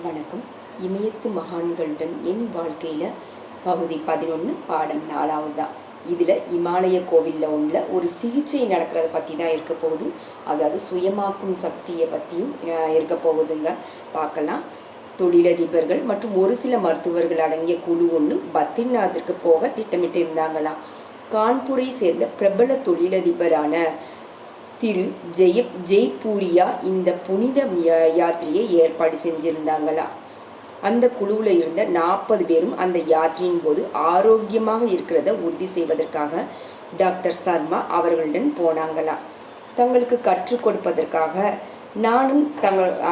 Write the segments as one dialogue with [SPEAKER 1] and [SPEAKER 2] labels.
[SPEAKER 1] வணக்கம். இமயத்து மகான்களுடன் என் வாழ்க்கையில் பகுதி 11 பாடம் 4வது தான். இதில் இமாலய கோவிலில் உள்ள ஒரு சிகிச்சை நடக்கிறத பற்றி தான் இருக்க போகுது. அதாவது சுயமாக்கும் சக்தியை பற்றியும் இருக்க போகுதுங்க. பார்க்கலாம். தொழிலதிபர்கள் மற்றும் ஒரு சில மருத்துவர்கள் அடங்கிய குழு ஒன்று பத்ரிநாத்திற்கு போக திட்டமிட்டு இருந்தாங்களாம். கான்பூரை சேர்ந்த பிரபல தொழிலதிபரான திரு ஜெய்பூரியா இந்த புனித யாத்திரையை ஏற்பாடு செஞ்சிருந்தாங்களா. அந்த குழுவில் இருந்த 40 பேரும் அந்த யாத்திரையின் போது ஆரோக்கியமாக இருக்கிறத உறுதி செய்வதற்காக டாக்டர் சர்மா அவர்களுடன் போனாங்களா. தங்களுக்கு கற்றுக் கொடுப்பதற்காக நானும்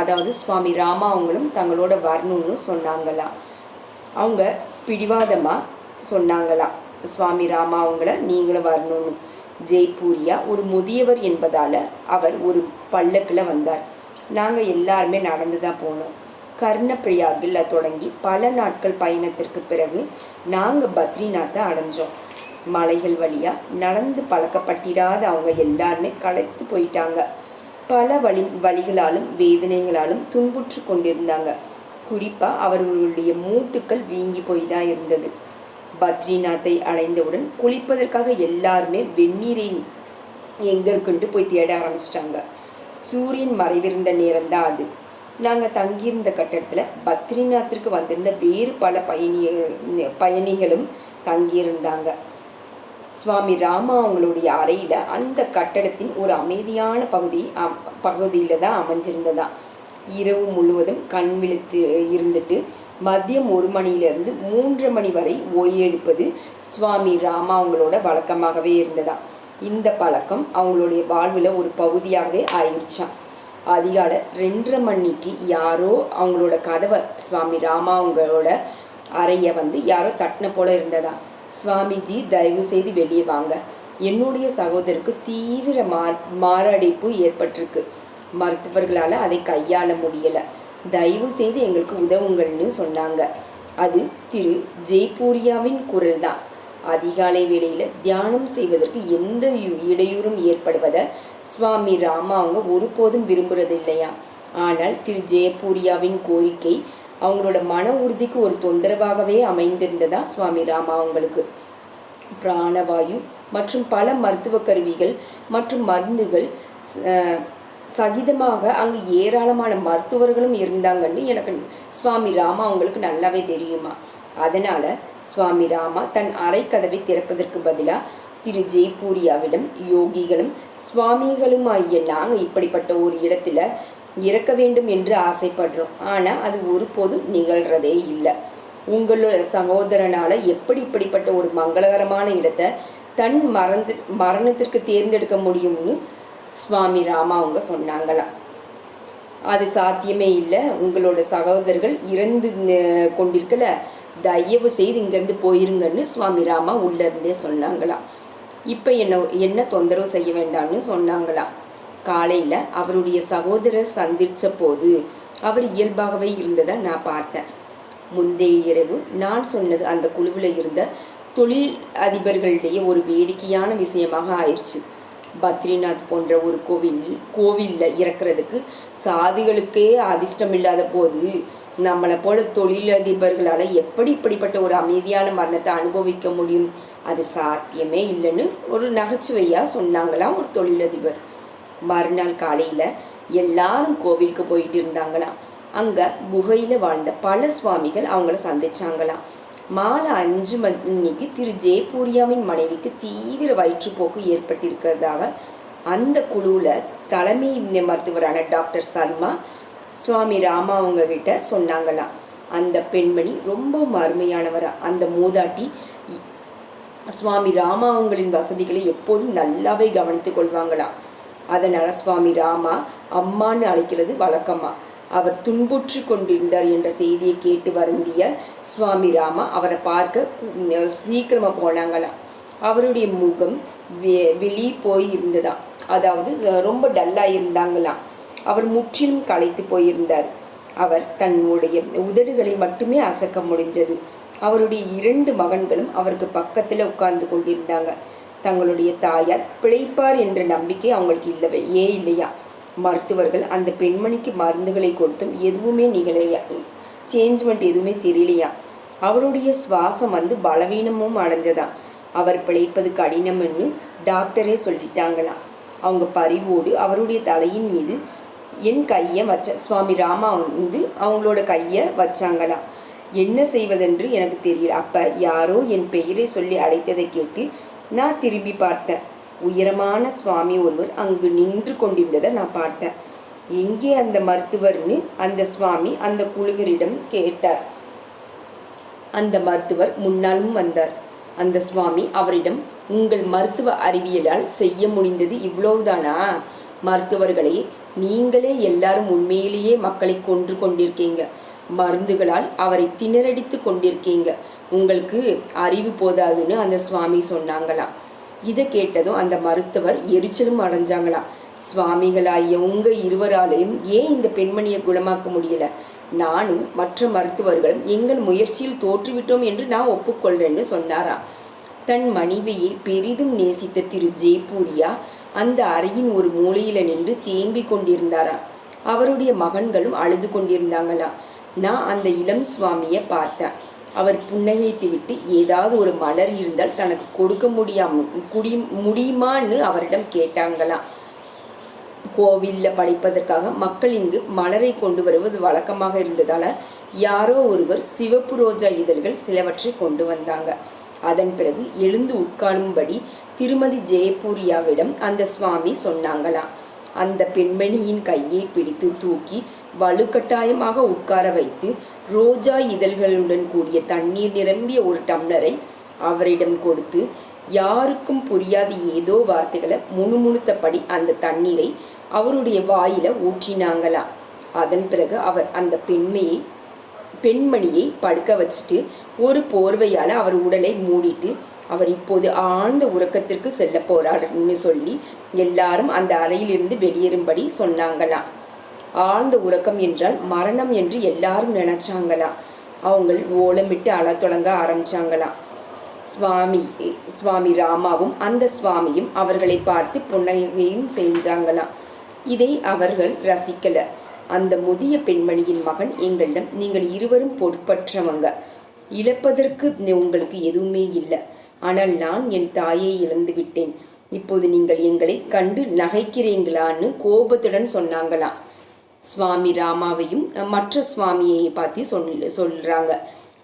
[SPEAKER 1] அதாவது சுவாமி ராமா அவங்களும் தங்களோட வரணும்னு சொன்னாங்களா. அவங்க பிடிவாதமாக சொன்னாங்களா, சுவாமி ராமா அவங்கள நீங்களும் வரணும்னு. ஜெய்பூரியா ஒரு முதியவர் என்பதால் அவர் ஒரு பல்லக்கில் வந்தார். நாங்கள் எல்லாருமே நடந்து தான் போனோம். கர்ணப்பிரயாகில் தொடங்கி பல நாட்கள் பயணத்திற்கு பிறகு நாங்கள் பத்ரிநாத்தை அடைஞ்சோம். மலைகள் வழியாக நடந்து பழக்கப்பட்டிராத அவங்க எல்லாருமே களைத்து போயிட்டாங்க. பல வழிகளாலும் வேதனைகளாலும் துன்புற்று கொண்டிருந்தாங்க. குறிப்பாக அவர்களுடைய மூட்டுக்கள் வீங்கி போய் தான் இருந்தது. பத்ரிநாத்தை அடைந்தவுடன் குளிப்பதற்காக எல்லாருமே வெந்நீரை எங்கே இருக்குன்ட்டு போய் தேட ஆரம்பிச்சிட்டாங்க. சூரியன் மறைவிருந்த நேரம்தான் அது. நாங்கள் தங்கியிருந்த கட்டடத்தில் பத்ரிநாத்திற்கு வந்திருந்த வேறு பல பயணிகளும் தங்கியிருந்தாங்க. சுவாமி ராமா அவங்களுடைய அறையில் அந்த கட்டடத்தின் ஒரு அமைதியான பகுதியில் தான் அமைஞ்சிருந்ததா. இரவு முழுவதும் கண் விழித்து இருந்துட்டு மதியம் 1 மணியிலிருந்து 3 மணி வரை ஓய்வெடுப்பது சுவாமி ராமா அவங்களோட வழக்கமாகவே இருந்ததா. இந்த பழக்கம் அவங்களுடைய வாழ்வில் ஒரு பகுதியாகவே ஆயிடுச்சான். அதிகாலை 2:30 மணிக்கு யாரோ அவங்களோட கதவை, சுவாமி ராமா அவங்களோட அறையை யாரோ தட்டின போல இருந்ததா. சுவாமிஜி, தயவு செய்து வெளியே வாங்க. என்னுடைய சகோதரருக்கு தீவிர மாரடைப்பு ஏற்பட்டிருக்கு. மருத்துவர்களால் அதை கையாள முடியலை. தயவு செய்து எங்களுக்கு உதவுங்கள்னு சொன்னாங்க. அது திரு ஜெய்பூரியாவின் குரல் தான். அதிகாலை வேளையில் தியானம் செய்வதற்கு எந்த இடையூறும் ஏற்படுவதை சுவாமி ராமா அவங்க ஒருபோதும் விரும்புறது இல்லையா. ஆனால் திரு ஜெயபூரியாவின் கோரிக்கை அவங்களோட மன உறுதிக்கு ஒரு தொந்தரவாகவே அமைந்திருந்ததா. சுவாமி ராமா அவங்களுக்கு பிராணவாயு மற்றும் பல மருத்துவ கருவிகள் மற்றும் மருந்துகள் சகிதமாக அங்கு ஏராளமான மருத்துவர்களும் இருந்தாங்கன்னு எனக்கு சுவாமி ராமா அவங்களுக்கு நல்லாவே தெரியுமா. அதனால் சுவாமி ராமா தன் அறை கதவை திறப்பதற்கு பதிலாக திரு ஜெய்பூரியாவிடம், யோகிகளும் சுவாமிகளும் ஆகிய நாங்கள் இப்படிப்பட்ட ஒரு இடத்துல இறக்க வேண்டும் என்று ஆசைப்படுறோம். ஆனால் அது ஒருபோதும் நிகழ்கிறதே இல்லை. உங்களோட சகோதரனால் எப்படி இப்படிப்பட்ட ஒரு மங்களகரமான இடத்தை தன் மரணத்திற்கு தேர்ந்தெடுக்க முடியும்னு சுவாமி ராமா அவங்க சொன்னாங்களாம். அது சாத்தியமே இல்லை. உங்களோட சகோதரர்கள் இறந்து கொண்டிருக்கல, தயவு செய்து இங்கேருந்து போயிருங்கன்னு சுவாமி ராமா உள்ளேருந்தே சொன்னாங்களாம். இப்போ என்ன தொந்தரவு செய்ய வேண்டாம்னு சொன்னாங்களாம். காலையில் அவருடைய சகோதரர் சந்தித்த போது அவர் இயல்பாகவே இருந்ததை நான் பார்த்தேன். முந்தைய இரவு நான் சொன்னது அந்த குழுவில் இருந்த தொழில் அதிபர்களுடைய ஒரு வேடிக்கையான விஷயமாக ஆயிடுச்சு. பத்ரிநாத் போன்ற ஒரு கோவிலில் இறக்கிறதுக்கு சாதிகளுக்கே அதிர்ஷ்டம் இல்லாத போது நம்மளை போல தொழிலதிபர்களால் எப்படி இப்படிப்பட்ட ஒரு அமைதியான மரணத்தை அனுபவிக்க முடியும்? அது சாத்தியமே இல்லைன்னு ஒரு நகைச்சுவையாக சொன்னாங்களாம் ஒரு தொழிலதிபர். மறுநாள் காலையில் எல்லாரும் கோவிலுக்கு போயிட்டு இருந்தாங்களாம். அங்கே குகையில் வாழ்ந்த பல சுவாமிகள் அவங்கள சந்திச்சாங்களாம். மாலை 5 மணிக்கு திரு ஜெய்பூரியாவின் மனைவிக்கு தீவிர வயிற்றுப்போக்கு ஏற்பட்டிருக்கிறதாக அந்த குழுவில் தலைமை மருத்துவரான டாக்டர் சர்மா சுவாமி ராமா அவங்க கிட்ட சொன்னாங்களாம். அந்த பெண்மணி ரொம்ப அருமையானவரா. அந்த மூதாட்டி சுவாமி ராமா அவங்களின் வசதிகளை எப்போதும் நல்லாவே கவனித்து கொள்வாங்களாம். அதனால் சுவாமி ராமா அம்மான்னு அழைக்கிறது வழக்கமா. அவர் துன்புற்று கொண்டிருந்தார் என்ற செய்தியை கேட்டு வருந்திய சுவாமி ராமா அவரை பார்க்க சீக்கிரமாக போனாங்களாம். அவருடைய முகம் வெளியே போய் இருந்ததா, அதாவது ரொம்ப டல்லாக இருந்தாங்களாம். அவர் முற்றிலும் களைத்து போயிருந்தார். அவர் தன்னுடைய உதடுகளை மட்டுமே அசைக்க முடிஞ்சது. அவருடைய 2 மகன்களும் அவருக்கு பக்கத்தில் உட்கார்ந்து கொண்டிருந்தாங்க. தங்களுடைய தாயார் பிழைப்பார் என்ற நம்பிக்கை அவங்களுக்கு இல்லையா. மருத்துவர்கள் அந்த பெண்மணிக்கு மருந்துகளை கொடுத்தும் எதுவுமே சேஞ்ச்மெண்ட் எதுவுமே தெரியலையா. அவருடைய சுவாசம் பலவீனமும் அடைஞ்சதா. அவர் பிழைப்பது கடினம்னு டாக்டரே சொல்லிட்டாங்களாம். அவங்க பரிவோடு அவருடைய தலையின் மீது என் கையை வச்ச சுவாமி ராமா அவங்களோட கையை வச்சாங்களாம். என்ன செய்வதென்று எனக்கு தெரியல. அப்போ யாரோ என் பெயரை சொல்லி அழைத்ததை கேட்டு நான் திரும்பி பார்த்தேன். உயரமான சுவாமி ஒருவர் அங்கு நின்று கொண்டிருந்ததை நான் பார்த்தேன். எங்கே அந்த மருத்துவர்னு அந்த சுவாமி அந்த குழுவினரிடம் கேட்டார். அந்த மருத்துவர் முன்னாலும் வந்தார். அந்த சுவாமி அவரிடம், உங்கள் மருத்துவ அறிவியலால் செய்ய முடிந்தது இவ்வளவுதானா? மருத்துவர்களே, நீங்களே எல்லாரும் உண்மையிலேயே மக்களை கொன்று கொண்டிருக்கீங்க. மருந்துகளால் அவரை திணறடித்து கொண்டிருக்கீங்க. உங்களுக்கு அறிவு போதாதுன்னு அந்த சுவாமி சொன்னாங்களாம். இதை கேட்டதும் அந்த மருத்துவர் எரிச்சலும் அடைஞ்சாங்களாம். சுவாமிகளாகிய உங்க இருவராலையும் ஏன் இந்த பெண்மணியை குணமாக்க முடியல? நானும் மற்ற மருத்துவர்களும் எங்கள் முயற்சியில் தோற்றுவிட்டோம் என்று நான் ஒப்புக்கொள்றேன்னு சொன்னாராம். தன் மனைவியை பெரிதும் நேசித்த திரு ஜெயபூரியா அந்த அறையின் ஒரு மூலையில நின்று தேம்பிக் கொண்டிருந்தாராம். அவருடைய மகன்களும் அழுது கொண்டிருந்தாங்களாம். நான் அந்த இளம் சுவாமியை பார்த்தேன். அவர் புன்னகைத்து விட்டு ஏதாவது ஒரு மலர் இருந்தால் தனக்கு கொடுக்க முடியுமான்னு அவரிடம் கேட்டாங்களாம். கோவிலில் படைப்பதற்காக மக்கள் இங்கு மலரை கொண்டு வருவது வழக்கமாக இருந்ததால யாரோ ஒருவர் சிவப்பு ரோஜா இதழ்கள் சிலவற்றை கொண்டு வந்தாங்க. அதன் பிறகு எழுந்து உட்காரும்படி திருமதி ஜெயபூரியாவிடம் அந்த சுவாமி சொன்னாங்களாம். அந்த பெண்மணியின் கையை பிடித்து தூக்கி வலுக்கட்டாயமாக உட்கார வைத்து ரோஜா இதழ்களுடன் கூடிய தண்ணீர் நிரம்பிய ஒரு டம்ளரை அவரிடம் கொடுத்து யாருக்கும் புரியாத ஏதோ வார்த்தைகளை முணுமுணுத்தபடி அந்த தண்ணீரை அவருடைய வாயில ஊற்றினாங்களாம். அதன் பிறகு அவர் அந்த பெண்மணியை படுக்க வச்சுட்டு ஒரு போர்வையால் அவர் உடலை மூடிட்டு அவர் இப்போது ஆழ்ந்த உறக்கத்திற்கு செல்ல போறாருன்னு சொல்லி எல்லாரும் அந்த அறையிலிருந்து வெளியேறும்படி சொன்னாங்களாம். ஆழ்ந்த உறக்கம் என்றால் மரணம் என்று எல்லாரும் நினைச்சாங்களாம். அவங்க ஓலமிட்டு அழ தொடங்க ஆரம்பிச்சாங்களாம். சுவாமி ராமாவும் அந்த சுவாமியும் அவர்களை பார்த்து புன்னகையும் செஞ்சாங்களாம். இதை அவர்கள் ரசிக்கல. அந்த முதிய பெண்மணியின் மகன் எங்களிடம், நீங்கள் இருவரும் பொறுப்பற்றவங்க, இழப்பதற்கு உங்களுக்கு எதுவுமே இல்லை. ஆனால் நான் என் தாயை இழந்து விட்டேன். இப்போது நீங்கள் எங்களை கண்டு நகைக்கிறீங்களான்னு கோபத்துடன் சொன்னாங்களாம். சுவாமி ராமாவையும் மற்ற சுவாமியை பார்த்து சொல்றாங்க.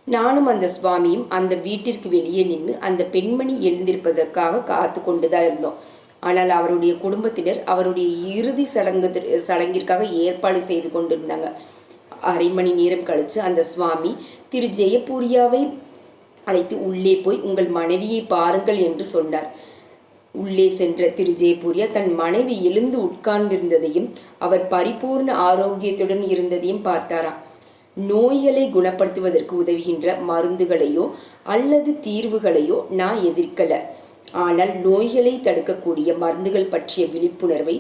[SPEAKER 1] நானும் அந்த சுவாமியும் அந்த வீட்டிற்கு வெளியே நின்று அந்த பெண்மணி எழுந்திருப்பதற்காக காத்து கொண்டுதான் இருந்தோம். ஆனால் அவருடைய குடும்பத்தினர் அவருடைய இறுதி சடங்கிற்காக ஏற்பாடு செய்து கொண்டிருந்தாங்க. அரை மணி நேரம் கழிச்சு அந்த சுவாமி திரு ஜெயபூரியாவை அழைத்து உள்ளே போய் உங்கள் மனைவியை பாருங்கள் என்று சொன்னார். உள்ளே சென்ற திரு ஜெயபூரியா தன் மனைவி எழுந்து உட்கார்ந்திருந்ததையும் அவர் பரிபூர்ண ஆரோக்கியத்துடன் இருந்ததையும் பார்த்தாராம். நோய்களை குணப்படுத்துவதற்கு உதவுகின்ற மருந்துகளையோ அல்லது தீர்வுகளையோ நான் எதிர்க்கல. ஆனால் நோய்களை தடுக்கக்கூடிய மருந்துகள் பற்றிய விழிப்புணர்வை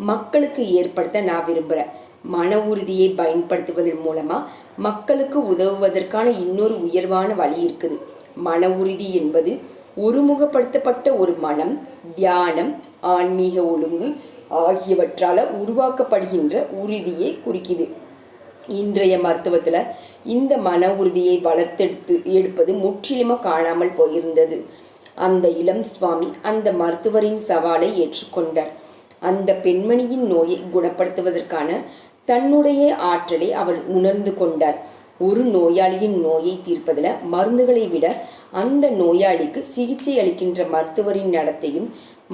[SPEAKER 1] மக்களுக்கு ஏற்படுத்த நான் விரும்புகிறேன். மன உறுதியை பயன்படுத்துவதன் மூலமா மக்களுக்கு உதவுவதற்கான இன்னொரு உயர்வான வழி இருக்குது. மன உறுதி என்பது ஒருமுகப்படுத்தப்பட்ட ஒரு மனம், தியானம், ஆன்மீக ஒழுங்கு ஆகியவற்றால உருவாக்கப்படுகின்ற உறுதியை குறிக்குது. இன்றைய மருத்துவத்துல இந்த மன உறுதியை வளர்த்தெடுத்து எடுப்பது முற்றிலுமாக காணாமல் போயிருந்தது. அந்த இளம் சுவாமி அந்த மருத்துவரின் சவாலை ஏற்றுக்கொண்டார். அந்த பெண்மணியின் நோயை குணப்படுத்துவதற்கான தன்னுடைய ஆற்றலை அவர் உணர்ந்து கொண்டார். ஒரு நோயாளியின் நோயை தீர்ப்பதில் மருந்துகளை விட அந்த நோயாளிக்கு சிகிச்சை அளிக்கின்ற மருத்துவரின் நடத்தையும்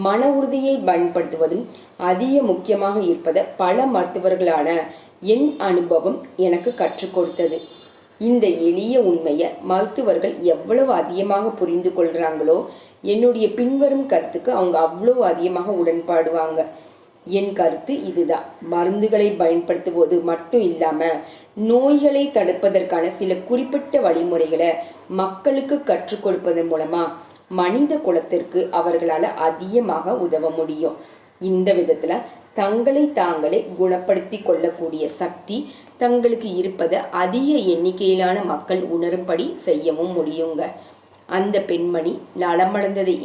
[SPEAKER 1] மன உறுதியை பயன்படுத்துவதும் அதிக முக்கியமாக இருப்பதை பல மருத்துவர்களான என் அனுபவம் எனக்கு கற்றுக் கொடுத்தது. இந்த எளிய உண்மையை மருத்துவர்கள் எவ்வளவு அதிகமாக புரிந்து கொள்கிறாங்களோ என்னுடைய பின்வரும் கருத்துக்கு அவங்க அவ்வளவு அதிகமாக உடன்பாடுவாங்க. என் கருத்து இதுதான். மருந்துகளை பயன்படுத்துவது மட்டும் இல்லாமல் நோய்களை தடுப்பதற்கான சில குறிப்பிட்ட வழிமுறைகளை மக்களுக்கு கற்றுக் கொடுப்பதன் மூலமாக மனித குலத்திற்கு அவர்களால் அதிகமாக உதவ முடியும். இந்த விதத்தில் தங்களை தாங்களே குணப்படுத்தி கொள்ளக்கூடிய சக்தி தங்களுக்கு இருப்பதை அதிக எண்ணிக்கையிலான மக்கள் உணரும்படி செய்யவும் முடியுங்க. அந்த பெண்மணி நலமடைந்ததை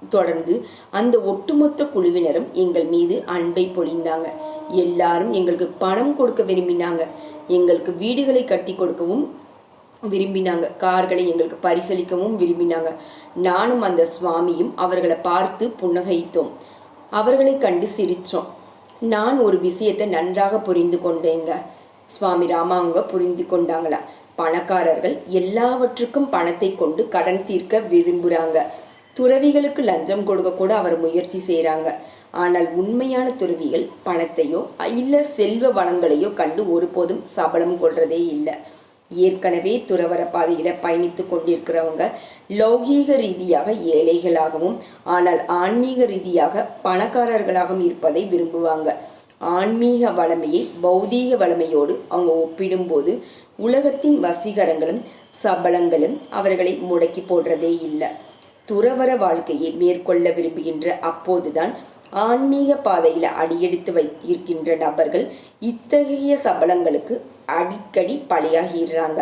[SPEAKER 1] தொடர்ந்து அந்த ஒட்டுமொத்த குழுவினரும் எங்கள் மீது அன்பை பொழிந்தாங்க. எல்லாரும் எங்களுக்கு பணம் கொடுக்க விரும்பினாங்க, எங்களுக்கு வீடுகளை கட்டி கொடுக்கவும் விரும்பினாங்க, கார்களை எங்களுக்கு பரிசளிக்கவும் விரும்பினாங்க. நானும் அந்த சுவாமியும் அவர்களை பார்த்து புன்னகைத்தோம், அவர்களை கண்டு சிரித்தோம். நான் ஒரு விஷயத்தை நன்றாக புரிந்து கொண்டேங்க. சுவாமி ராமா அவங்க புரிந்து கொண்டாங்களா? பணக்காரர்கள் எல்லாவற்றுக்கும் பணத்தை கொண்டு கடன் தீர்க்க விரும்புகிறாங்க. துறவிகளுக்கு லஞ்சம் கொடுக்க கூட அவர் முயற்சி செய்கிறாங்க. ஆனால் உண்மையான துறவிகள் பணத்தையோ இல்லை செல்வ வளங்களையோ கண்டு ஒருபோதும் சபலம் கொள்றதே இல்லை. ஏற்கனவே துறவர பாதையில பயணித்து கொண்டிருக்கிறவங்க லௌகீக ரீதியாக ஏழைகளாகவும் ஆனால் ஆன்மீக ரீதியாக பணக்காரர்களாகவும் இருப்பதை விரும்புவாங்க. ஆன்மீக வளமையை பௌதீக வளமையோடு அவங்க ஒப்பிடும்போது உலகத்தின் வசீகரங்களும் சபலங்களும் அவர்களை முடக்கி போடுறதே இல்லை. துறவர வாழ்க்கையை மேற்கொள்ள விரும்புகின்ற அப்போதுதான் ஆன்மீக பாதையில அடியெடுத்து வைத்திருக்கின்ற நபர்கள் இத்தகைய சபலங்களுக்கு அடிக்கடி பலியாகிறாங்க.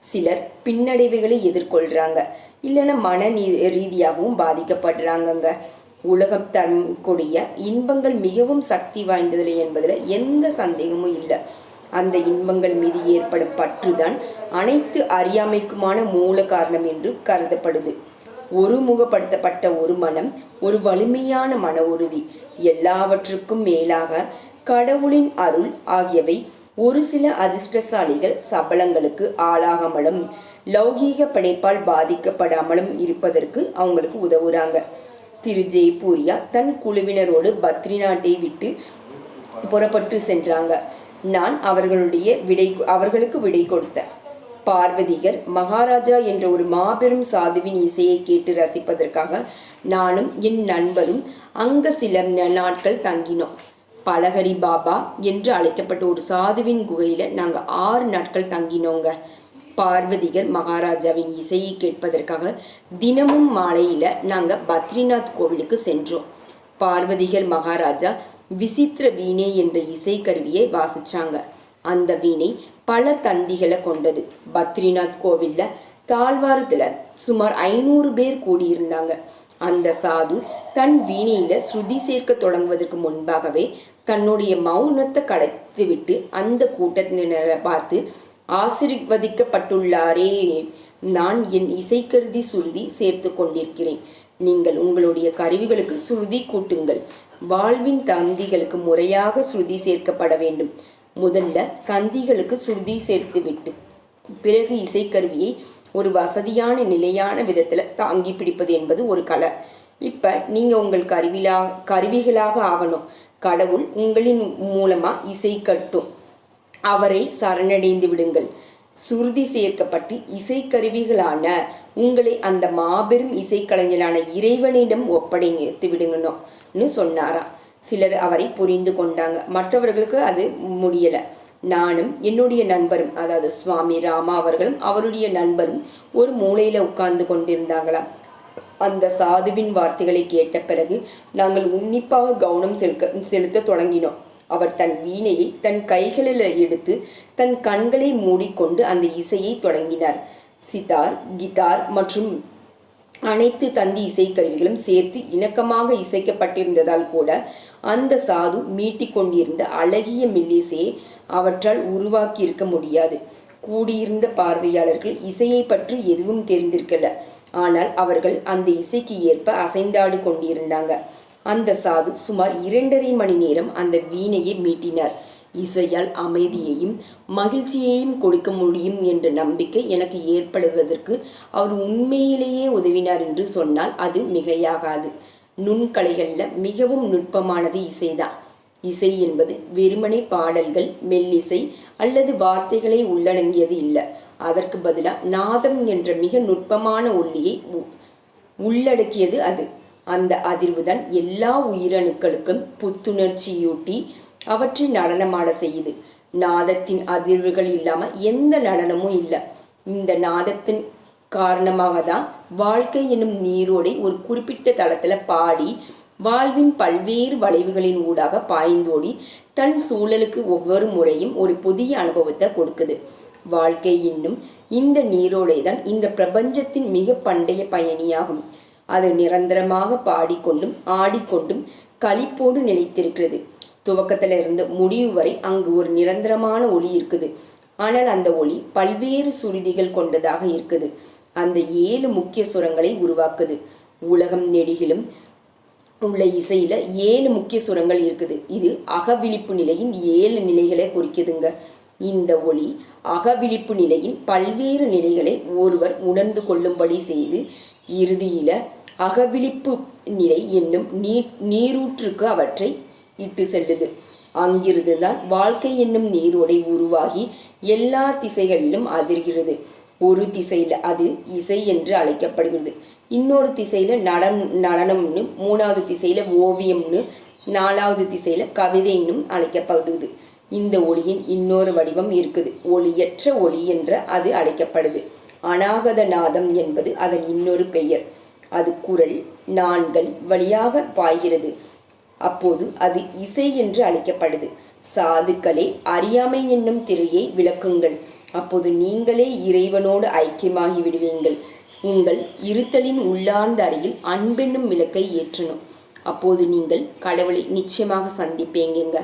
[SPEAKER 1] சிலர் பின்னடைவுகளை எதிர்கொள்றாங்க, இல்லைன்னா மன ரீதியாகவும் பாதிக்கப்படுறாங்கங்க. உலகம் தன்கூடிய இன்பங்கள் மிகவும் சக்தி வாய்ந்ததில்லை என்பதில் எந்த சந்தேகமும் இல்லை. அந்த இன்பங்கள் மீது ஏற்படும் பற்றுதான் அனைத்து அறியாமைக்குமான மூல காரணம் என்று கருதப்படுது. ஒருமுகப்படுத்தப்பட்ட ஒரு மனம், ஒரு வலிமையான மன உறுதி, எல்லாவற்றுக்கும் மேலாக கடவுளின் அருள் ஆகியவை ஒரு சில அதிர்ஷ்டசாலிகள் சபலங்களுக்கு ஆளாகாமலும் லௌகீக படைப்பால் பாதிக்கப்படாமலும் இருப்பதற்கு அவங்களுக்கு உதவுறாங்க. திரு ஜெய்பூரியா தன் குழுவினரோடு பத்ரிநாட்டை விட்டு புறப்பட்டு சென்றாங்க. நான் அவர்களுக்கு விடை கொடுத்தேன். பார்வதிகர் மகாராஜா என்ற ஒரு மாபெரும் சாதுவின் இசையை கேட்டு ரசிப்பதற்காக நானும் என் நண்பரும் அங்க சில நாட்கள் தங்கினோம். பலஹரி பாபா என்று அழைக்கப்பட்ட ஒரு சாதுவின் குகையில நாங்க 6 நாட்கள் தங்கினோங்க. பார்வதிகர் மகாராஜாவின் இசையை கேட்பதற்காக தினமும் மாலையில நாங்க பத்ரிநாத் கோவிலுக்கு சென்றோம். பார்வதிகர் மகாராஜா விசித்திர வீணை என்ற இசை கருவியை வாசிச்சாங்க. அந்த வீணை பல தந்திகளை கொண்டது. பத்ரிநாத் கோவில்ல தாழ்வாரத்துல சுமார் 500 பேர் கூடியிருந்தாங்க. அந்த சாது தன் வீணையில ஸ்ருதி சேர்க்க தொடங்குவதற்கு முன்பாகவே தன்னுடைய மௌனத்தை கலைத்துவிட்டு அந்த கூட்டத்தினரை பார்த்து, ஆசீர்வதிக்கப்பட்டுள்ளாரே, நான் என் இசைக்கருதி சுருதி சேர்த்து கொண்டிருக்கிறேன். நீங்கள் உங்களுடைய கருவிகளுக்கு சுருதி கூட்டுங்கள். வாழ்வின் தந்திகளுக்கு முறையாக சுருதி சேர்க்கப்பட வேண்டும். முதல்ல தந்திகளுக்கு சுருதி சேர்த்து விட்டு பிறகு இசைக்கருவியை ஒரு வசதியான நிலையான விதத்துல தாங்கி பிடிப்பது என்பது ஒரு கலை. இப்ப நீங்க உங்கள் கருவிகளாக ஆகணும். கடவுள் உங்களின் மூலமா இசை கட்டும். அவரை சரணடைந்து விடுங்கள். சுருதி சேர்க்கப்பட்டு இசைக்கருவிகளான உங்களை அந்த மாபெரும் இசைக்கலைஞரான இறைவனிடம் ஒப்படைத்து விடுங்கன்னு சொன்னாராம். சிலர் அவரை புரிந்து கொண்டாங்க, மற்றவர்களுக்கு அது முடியல. நானும் என்னுடைய நண்பரும், அதாவது சுவாமி ராமா அவர்களும் அவருடைய நண்பரும் ஒரு மூலையில உட்கார்ந்து கொண்டிருந்தாங்களாம். அந்த சாதுவின் வார்த்தைகளை கேட்ட பிறகு நாங்கள் உன்னிப்பாக கவனம் செலுத்த தொடங்கினோம். அவர் தன் வீணையை தன் கைகளில் எடுத்து தன் கண்களை மூடிக்கொண்டு அந்த இசையை தொடங்கினார். சிதார், கிதார் மற்றும் அனைத்து தந்தி இசைக்கருவிகளும் சேர்த்து இணக்கமாக இசைக்கப்பட்டிருந்ததால் கூட அந்த சாது மீட்டிக் கொண்டிருந்த அழகிய மெல்லிசையை அவற்றால் உருவாக்கி இருக்க முடியாது. கூடியிருந்த பார்வையாளர்கள் இசையை பற்றி எதுவும் தெரிந்திருக்கல. ஆனால் அவர்கள் அந்த இசைக்கு ஏற்ப அசைந்தாடு கொண்டிருந்தாங்க. அந்த சாது சுமார் 2.5 மணி நேரம் அந்த வீணையை மீட்டினார். இசையால் அமைதியையும் மகிழ்ச்சியையும் கொடுக்க முடியும் என்ற நம்பிக்கை எனக்கு ஏற்படுவதற்கு அவர் உண்மையிலேயே உதவினார் என்று சொன்னால் அது மிகையாகாது. நுண்கலைகள்ல மிகவும் நுட்பமானது இசைதான். இசை என்பது வெறுமனே பாடல்கள், மெல்லிசை அல்லது வார்த்தைகளை உள்ளடங்கியது இல்லை. அதற்கு பதிலாக நாதம் என்ற மிக நுட்பமான ஒலியை உள்ளடக்கியது அது. அந்த அதிர்வுதான் எல்லா உயிரணுக்களுக்கும் புத்துணர்ச்சியூட்டி அவற்றை நடனமாட செய்யுது. நாதத்தின் அதிர்வுகள் இல்லாம எந்த நடனமும் இல்லை. இந்த நாதத்தின் காரணமாக தான் வாழ்க்கை என்னும் நீரோடை ஒரு குறிப்பிட்ட தளத்துல பாடி வாழ்வின் பல்வேறு வளைவுகளின் ஊடாக பாய்ந்தோடி தன் சூழலுக்கு ஒவ்வொரு முறையும் ஒரு புதிய அனுபவத்தை கொடுக்குது. வாழ்க்கை என்னும் இந்த நீரோடை தான் இந்த பிரபஞ்சத்தின் மிக பண்டைய பயணியாகும். அது நிரந்தரமாக பாடிக்கொண்டும் ஆடிக்கொண்டும் களிப்போடு நிலைத்திருக்கிறது. துவக்கத்துல இருந்து முடிவு வரை அங்கு ஒரு நிரந்தரமான ஒளி இருக்குது. ஆனால் அந்த ஒளி பல்வேறு சுருதிகள் கொண்டதாக இருக்குது. அந்த 7 முக்கிய சுரங்களை உருவாக்குது. உலகம் நெடுகிலும் உள்ள இசையில 7 முக்கிய சுரங்கள் இருக்குது. இது அகவிழிப்பு நிலையின் 7 நிலைகளை குறிக்குதுங்க. இந்த ஒளி அகவிழிப்பு நிலையின் பல்வேறு நிலைகளை ஒருவர் உணர்ந்து கொள்ளும்படி செய்து இறுதியில அகவிழிப்பு நிலை என்னும் நீரூற்றுக்கு அவற்றை இட்டு செல்லுது. அங்கிருந்துதான் வாழ்க்கை என்னும் நீரோடை உருவாகி எல்லா திசைகளிலும் அதிர்கிறது. ஒரு திசையில அது இசை என்று அழைக்கப்படுகிறது, இன்னொரு திசையில நடனம்னு, 3வது திசையில ஓவியம்னு, 4வது திசையில கவிதைன்னும் அழைக்கப்படுது. இந்த ஒளியின் இன்னொரு வடிவம் இருக்குது, ஒளியற்ற ஒளி என்ற அது அழைக்கப்படுது. அநாகத நாதம் என்பது அதன் இன்னொரு பெயர். அது குரல் நாண்கள் வழியாக பாய்கிறது. அப்போது அது இசை என்று அழைக்கப்படுது. சாதுக்களே, அறியாமை என்னும் திரையை விளக்குங்கள், அப்போது நீங்களே இறைவனோடு ஐக்கியமாகி விடுவீங்கள். உங்கள் இருத்தலின் உள்ளார்ந்த அறையில் அன்பென்னும் விளக்கை ஏற்றணும், அப்போது நீங்கள் கடவுளை நிச்சயமாக சந்திப்பீங்க.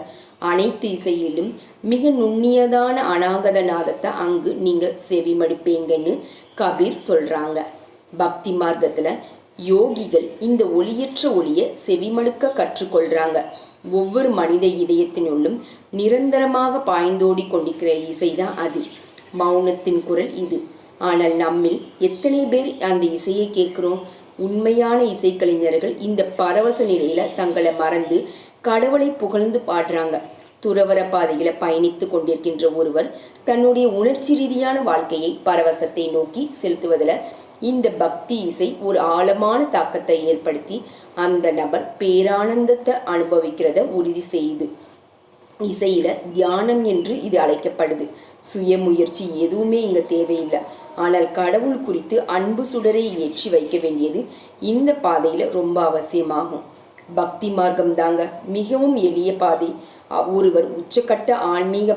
[SPEAKER 1] அனைத்து இசையிலும் மிக நுண்ணியதான அநாகத நாதத்தை அங்கு நீங்க செவிமடுப்பீங்கன்னு கபீர் சொல்றாங்க. பக்தி மார்க்கத்துல யோகிகள் இந்த ஒளியற்ற ஒளியை செவிமடுக்க கற்றுக்கொள்றாங்க. ஒவ்வொரு மனித இதயத்தினுள்ளும் நிரந்தரமாக பாய்ந்தோடி கொண்டிருக்கிற இசைதான் அது. மௌனத்தின் குரல் இது. ஆனால் நம்மில் எத்தனை பேர் அந்த இசையை கேட்கிறோம்? உண்மையான இசைக்கலைஞர்கள் இந்த பரவச நிலையில தங்களை மறந்து கடவுளை புகழ்ந்து பாடுறாங்க. துறவர பாதையில பயணித்து கொண்டிருக்கின்ற ஒருவர் தன்னுடைய உணர்ச்சி ரீதியான வாழ்க்கையை பரவசத்தை நோக்கி செலுத்துவதில் இந்த பக்தி இசை ஒரு ஆழமான தாக்கத்தை ஏற்படுத்தி அந்த நபர் பேரானந்தத்தை அனுபவிக்கிறத உறுதி செய்யுது. இசையில தியானம் என்று இது அழைக்கப்படுது. சுய முயற்சி எதுவுமே இங்க தேவையில்லை. ஆனால் கடவுள் குறித்து அன்பு சுடரை ஏற்றி வைக்க வேண்டியது இந்த பாதையில ரொம்ப அவசியமாகும். பக்தி மார்க்கம் தாங்க மிகவும் எளிய பாதை. ஒருவர் உச்சக்கட்ட ஆன்மீக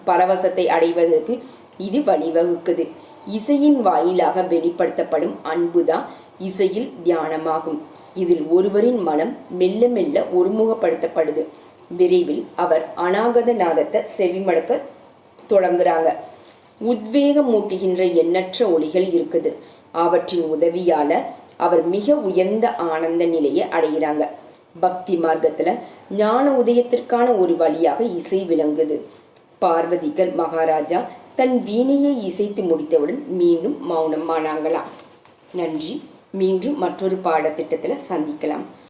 [SPEAKER 1] பரவசத்தை அடைவதற்கு இது வழிவகுக்குது. இசையின் வாயிலாக வெளிப்படுத்தப்படும் அன்புதான் இசையில் தியானமாகும். இதில் ஒருவரின் மனம் மெல்ல மெல்ல ஒருமுகப்படுத்தப்படுது. விரைவில் அவர் அநாகத நாதத்தை செவிமடுக்க தொடங்குறாங்க. உத்வேகம் மூட்டுகின்ற எண்ணற்ற ஒளிகள் இருக்குது. அவற்றின் உதவியால அவர் மிக உயர்ந்த ஆனந்த நிலையை அடைகிறாங்க. பக்தி மார்க்கத்துல ஞான உதயத்திற்கான ஒரு வழியாக இசை விளங்குது. பார்வதிகள் மகாராஜா தன் வீணையை இசைத்து முடித்தவுடன் மீண்டும் மௌனம் ஆனாங்களாம். நன்றி. மீண்டும் மற்றொரு பாடத்திட்டத்தில் சந்திக்கலாம்.